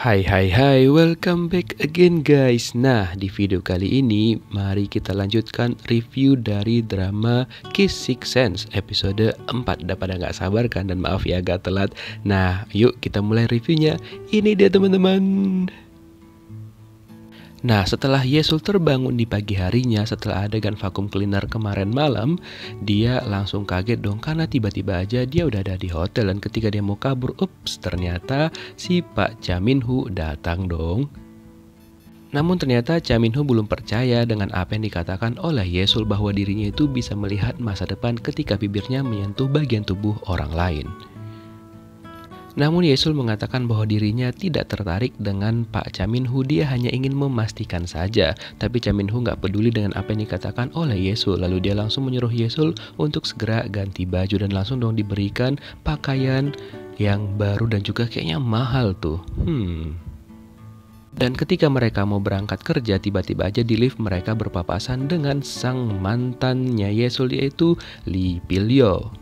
Hai hai hai, welcome back again guys. Nah, di video kali ini mari kita lanjutkan review dari drama Kiss Six Sense episode 4. Udah pada nggak sabar kan, dan maaf ya agak telat. Nah, yuk kita mulai reviewnya. Ini dia teman-teman. Nah, setelah Yesul terbangun di pagi harinya setelah adegan vakum cleaner kemarin malam, dia langsung kaget dong karena tiba-tiba aja dia udah ada di hotel, dan ketika dia mau kabur, ternyata si Pak Cha Min-ho datang dong. Namun ternyata Cha Min-ho belum percaya dengan apa yang dikatakan oleh Yesul bahwa dirinya itu bisa melihat masa depan ketika bibirnya menyentuh bagian tubuh orang lain. Namun Yesul mengatakan bahwa dirinya tidak tertarik dengan Pak Cha Min-ho, dia hanya ingin memastikan saja. Tapi Cha Min-ho nggak peduli dengan apa yang dikatakan oleh Yesul. Lalu dia langsung menyuruh Yesul untuk segera ganti baju dan langsung dong diberikan pakaian yang baru dan juga kayaknya mahal tuh. Dan ketika mereka mau berangkat kerja, tiba-tiba aja di lift mereka berpapasan dengan sang mantannya Yesul, yaitu Lee Pil-yo.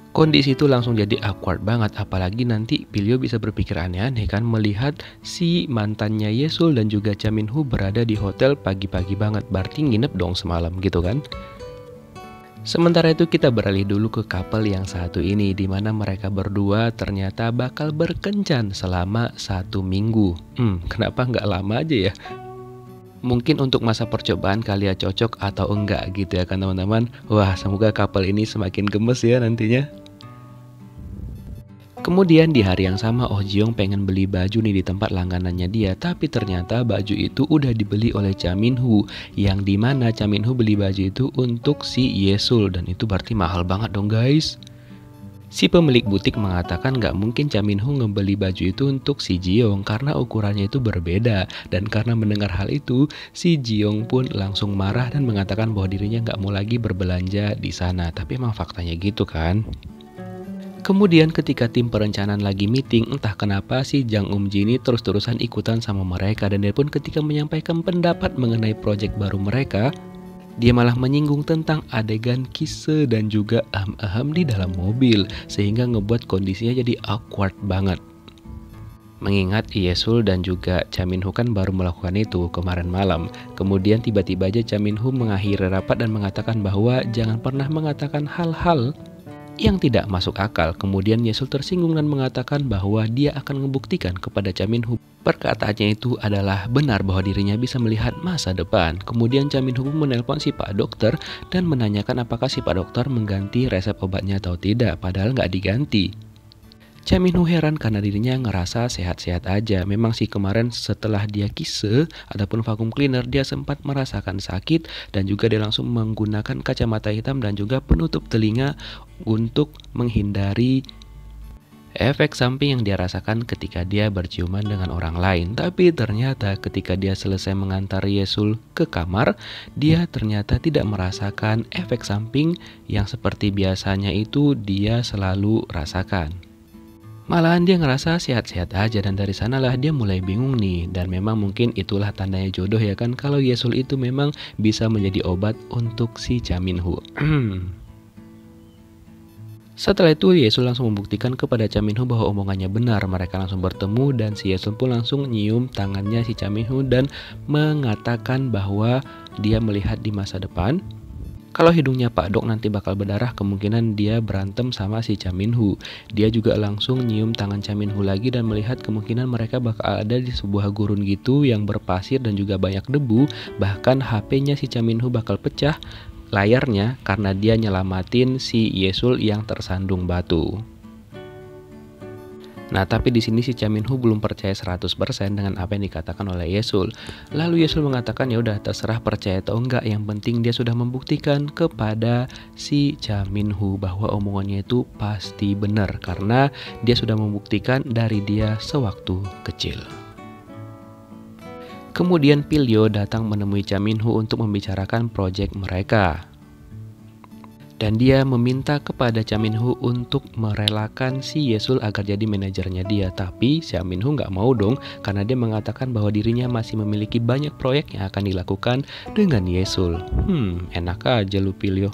Kondisi itu langsung jadi awkward banget, apalagi nanti Pil-yo bisa berpikir aneh-aneh kan melihat si mantannya Yesul dan juga Cha Min-ho berada di hotel pagi-pagi banget, berarti nginep dong semalam gitu kan. Sementara itu kita beralih dulu ke couple yang satu ini, dimana mereka berdua ternyata bakal berkencan selama 1 minggu. Kenapa nggak lama aja ya? Mungkin untuk masa percobaan kali ya cocok atau enggak gitu ya kan teman-teman. Wah, semoga couple ini semakin gemes ya nantinya. Kemudian di hari yang sama Oh Ji-young pengen beli baju nih di tempat langganannya dia, tapi ternyata baju itu udah dibeli oleh Cha Min-ho, yang dimana Cha Min-ho beli baju itu untuk si Yesul, dan itu berarti mahal banget dong guys. Si pemilik butik mengatakan nggak mungkin Cha Min-ho ngebeli baju itu untuk si Ji-young karena ukurannya itu berbeda, dan karena mendengar hal itu si Ji-young pun langsung marah dan mengatakan bahwa dirinya nggak mau lagi berbelanja di sana. Tapi emang faktanya gitu kan. Kemudian ketika tim perencanaan lagi meeting, entah kenapa si Jang Eum-ji ini terus-terusan ikutan sama mereka, dan dia pun ketika menyampaikan pendapat mengenai proyek baru mereka, dia malah menyinggung tentang adegan kisse dan juga ahem-ahem di dalam mobil, sehingga ngebuat kondisinya jadi awkward banget. Mengingat Yesul dan juga Cha Min-ho kan baru melakukan itu kemarin malam. Kemudian tiba-tiba aja Cha Min-ho mengakhiri rapat dan mengatakan bahwa jangan pernah mengatakan hal-hal yang tidak masuk akal. Kemudian Yesul tersinggung dan mengatakan bahwa dia akan membuktikan kepada Cha Min-ho perkataannya itu adalah benar, bahwa dirinya bisa melihat masa depan. Kemudian Cha Min-ho menelpon si Pak Dokter dan menanyakan apakah si Pak Dokter mengganti resep obatnya atau tidak, padahal nggak diganti. Cha Min-ho heran karena dirinya ngerasa sehat-sehat aja. Memang sih kemarin setelah dia kisse ataupun vacuum cleaner dia sempat merasakan sakit, dan juga dia langsung menggunakan kacamata hitam dan juga penutup telinga untuk menghindari efek samping yang dia rasakan ketika dia berciuman dengan orang lain. Tapi ternyata ketika dia selesai mengantar Yesul ke kamar, dia ternyata tidak merasakan efek samping yang seperti biasanya itu dia selalu rasakan. Malahan dia ngerasa sehat-sehat aja, dan dari sanalah dia mulai bingung nih. Dan memang mungkin itulah tandanya jodoh ya kan, kalau Yesul itu memang bisa menjadi obat untuk si Cha Min-ho. Setelah itu Yesul langsung membuktikan kepada Cha Min-ho bahwa omongannya benar. Mereka langsung bertemu dan si Yesul pun langsung nyium tangannya si Cha Min-ho dan mengatakan bahwa dia melihat di masa depan kalau hidungnya Pak Dok nanti bakal berdarah, kemungkinan dia berantem sama si Cha Min-ho. Dia juga langsung nyium tangan Cha Min-ho lagi dan melihat kemungkinan mereka bakal ada di sebuah gurun gitu yang berpasir dan juga banyak debu. Bahkan HP-nya si Cha Min-ho bakal pecah layarnya karena dia nyelamatin si Yesul yang tersandung batu. Nah, tapi di sini si Cha Min-ho belum percaya 100% dengan apa yang dikatakan oleh Yesul. Lalu Yesul mengatakan ya udah terserah percaya atau enggak, yang penting dia sudah membuktikan kepada si Cha Min-ho bahwa omongannya itu pasti benar karena dia sudah membuktikan dari dia sewaktu kecil. Kemudian Pil-yo datang menemui Cha Min-ho untuk membicarakan proyek mereka. Dan dia meminta kepada Cha Min-ho untuk merelakan si Yesul agar jadi manajernya dia. Tapi Cha Min-ho nggak mau dong, karena dia mengatakan bahwa dirinya masih memiliki banyak proyek yang akan dilakukan dengan Yesul. Enak aja lu Pil-yo.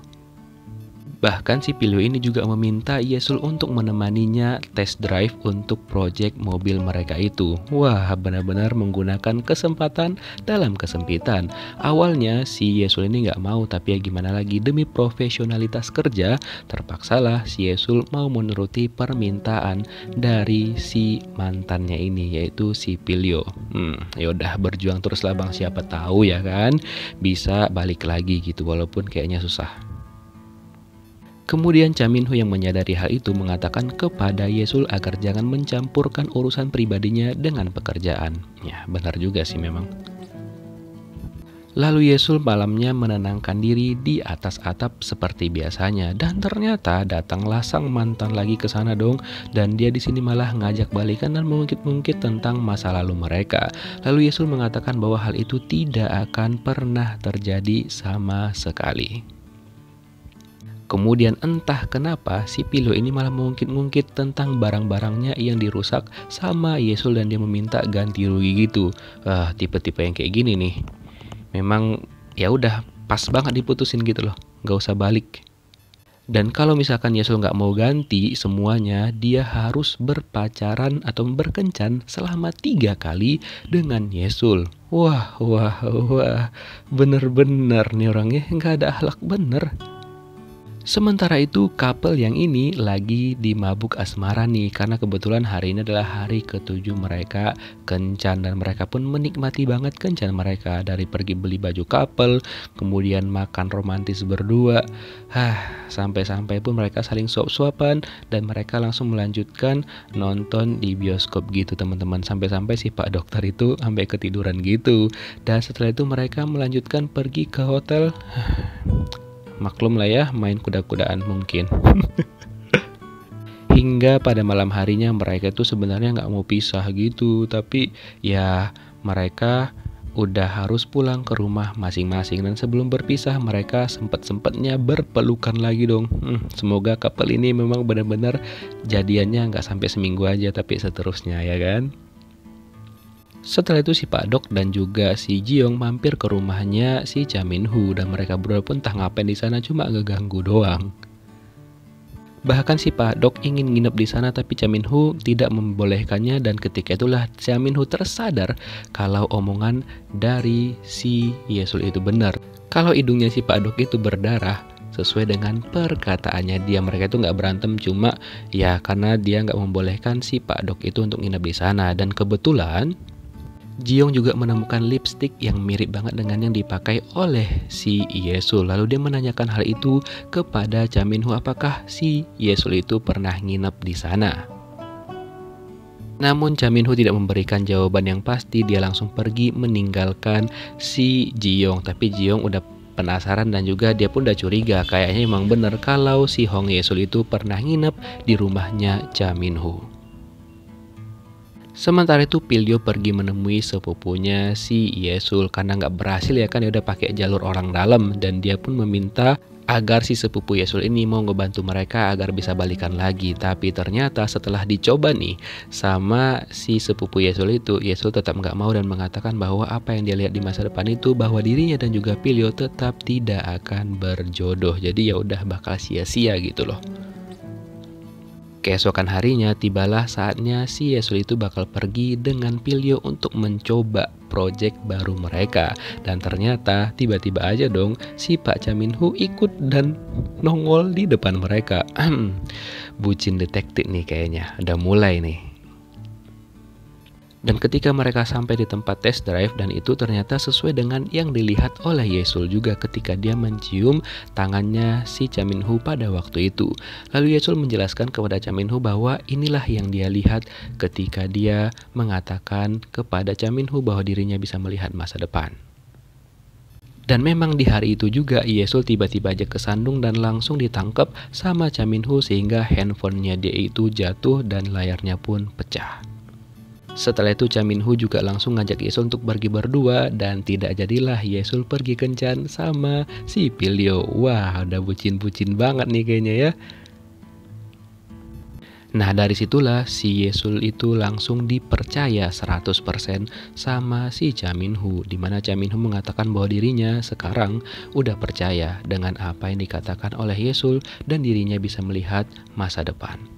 Bahkan si Pilio ini juga meminta Yesul untuk menemaninya test drive untuk proyek mobil mereka itu. Wah, benar-benar menggunakan kesempatan dalam kesempitan. Awalnya si Yesul ini nggak mau, tapi ya gimana lagi, demi profesionalitas kerja, terpaksalah si Yesul mau menuruti permintaan dari si mantannya ini, yaitu si Pilio. Yaudah, berjuang teruslah bang, siapa tahu ya kan bisa balik lagi gitu, walaupun kayaknya susah. Kemudian Cha Min-ho yang menyadari hal itu mengatakan kepada Yesul agar jangan mencampurkan urusan pribadinya dengan pekerjaan. Ya, benar juga sih memang. Lalu Yesul malamnya menenangkan diri di atas atap seperti biasanya, dan ternyata datanglah sang mantan lagi ke sana dong, dan dia di sini malah ngajak balikan dan mengungkit-ungkit tentang masa lalu mereka. Lalu Yesul mengatakan bahwa hal itu tidak akan pernah terjadi sama sekali. Kemudian entah kenapa si Pilio ini malah mengungkit-ungkit tentang barang-barangnya yang dirusak sama Yesul dan dia meminta ganti rugi gitu. Tipe-tipe yang kayak gini nih, memang ya udah pas banget diputusin gitu loh, nggak usah balik. Dan kalau misalkan Yesul nggak mau ganti semuanya, dia harus berpacaran atau berkencan selama 3 kali dengan Yesul. Wah, bener-bener nih orangnya nggak ada akhlak bener. Sementara itu couple yang ini lagi di mabuk asmara nih, karena kebetulan hari ini adalah hari ke-7 mereka kencan, dan mereka pun menikmati banget kencan mereka, dari pergi beli baju couple, kemudian makan romantis berdua. Sampai-sampai pun mereka saling suap-suapan dan mereka langsung melanjutkan nonton di bioskop gitu teman-teman, sampai-sampai si Pak Dokter itu sampai ketiduran gitu. Dan setelah itu mereka melanjutkan pergi ke hotel. Maklum lah ya, main kuda-kudaan mungkin. Hingga pada malam harinya mereka itu sebenarnya nggak mau pisah gitu, tapi ya mereka udah harus pulang ke rumah masing-masing. Dan sebelum berpisah mereka sempet-sempetnya berpelukan lagi dong. Semoga couple ini memang benar-benar jadiannya nggak sampai seminggu aja, tapi seterusnya ya kan. Setelah itu si Pak Dok dan juga si Jiyoung mampir ke rumahnya si Cha Min-ho, dan mereka berdua pun entah ngapain di sana, cuma ngeganggu doang. Bahkan si Pak Dok ingin nginep di sana, tapi Cha Min-ho tidak membolehkannya, dan ketika itulah Cha Min-ho tersadar kalau omongan dari si Yesul itu benar. Kalau hidungnya si Pak Dok itu berdarah, sesuai dengan perkataannya dia. Mereka itu nggak berantem, cuma ya karena dia nggak membolehkan si Pak Dok itu untuk nginep di sana. Dan kebetulan Jiyoung juga menemukan lipstik yang mirip banget dengan yang dipakai oleh si Yesul. Lalu dia menanyakan hal itu kepada Cha Min-ho, apakah si Yesul itu pernah nginep di sana. Namun Cha Min-ho tidak memberikan jawaban yang pasti, dia langsung pergi meninggalkan si Jiyoung. Tapi Jiyoung udah penasaran dan juga dia pun udah curiga, kayaknya emang bener kalau si Hong Yesul itu pernah nginep di rumahnya Cha Min-ho. Sementara itu Pilio pergi menemui sepupunya si Yesul karena nggak berhasil ya kan, dia udah pakai jalur orang dalam, dan dia pun meminta agar si sepupu Yesul ini mau ngebantu mereka agar bisa balikan lagi. Tapi ternyata setelah dicoba nih sama si sepupu Yesul itu, Yesul tetap nggak mau dan mengatakan bahwa apa yang dia lihat di masa depan itu, bahwa dirinya dan juga Pilio tetap tidak akan berjodoh. Jadi ya udah bakal sia-sia gitu loh. Keesokan harinya tibalah saatnya si Yesul itu bakal pergi dengan Pilio untuk mencoba proyek baru mereka. Dan ternyata tiba-tiba aja dong si Pak Cha Min-ho ikut dan nongol di depan mereka. Bucin detektif nih kayaknya, udah mulai nih. Dan ketika mereka sampai di tempat test drive, dan itu ternyata sesuai dengan yang dilihat oleh Yesul juga ketika dia mencium tangannya si Cha Min-ho pada waktu itu. Lalu Yesul menjelaskan kepada Cha Min-ho bahwa inilah yang dia lihat ketika dia mengatakan kepada Cha Min-ho bahwa dirinya bisa melihat masa depan. Dan memang di hari itu juga Yesul tiba-tiba aja kesandung dan langsung ditangkap sama Cha Min-ho, sehingga handphonenya dia itu jatuh dan layarnya pun pecah. Setelah itu Cha Min-ho juga langsung ngajak Yesul untuk pergi berdua, dan tidak jadilah Yesul pergi kencan sama si Pilio. Wah, udah bucin-bucin banget nih kayaknya ya. Nah dari situlah si Yesul itu langsung dipercaya 100% sama si Cha Min-ho, dimana Cha Min-ho mengatakan bahwa dirinya sekarang udah percaya dengan apa yang dikatakan oleh Yesul dan dirinya bisa melihat masa depan.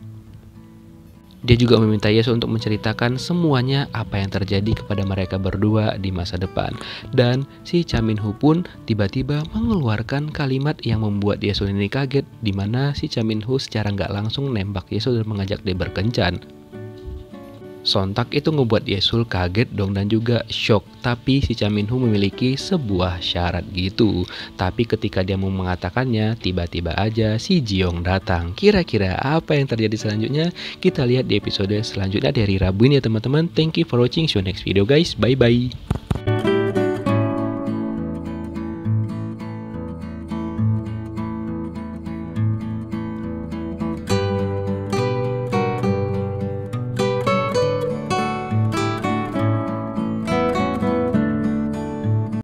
Dia juga meminta Yesus untuk menceritakan semuanya apa yang terjadi kepada mereka berdua di masa depan. Dan si Cha Min-ho pun tiba-tiba mengeluarkan kalimat yang membuat Yesus ini kaget, di mana si Cha Min-ho secara nggak langsung nembak Yesus dan mengajak dia berkencan. Sontak itu ngebuat Yesul kaget dong dan juga shock. Tapi si Cha Min-ho memiliki sebuah syarat gitu. Tapi ketika dia mau mengatakannya, tiba-tiba aja si Ji-young datang. Kira-kira apa yang terjadi selanjutnya? Kita lihat di episode selanjutnya dari Rabu ini ya teman-teman. Thank you for watching. See you next video guys. Bye-bye.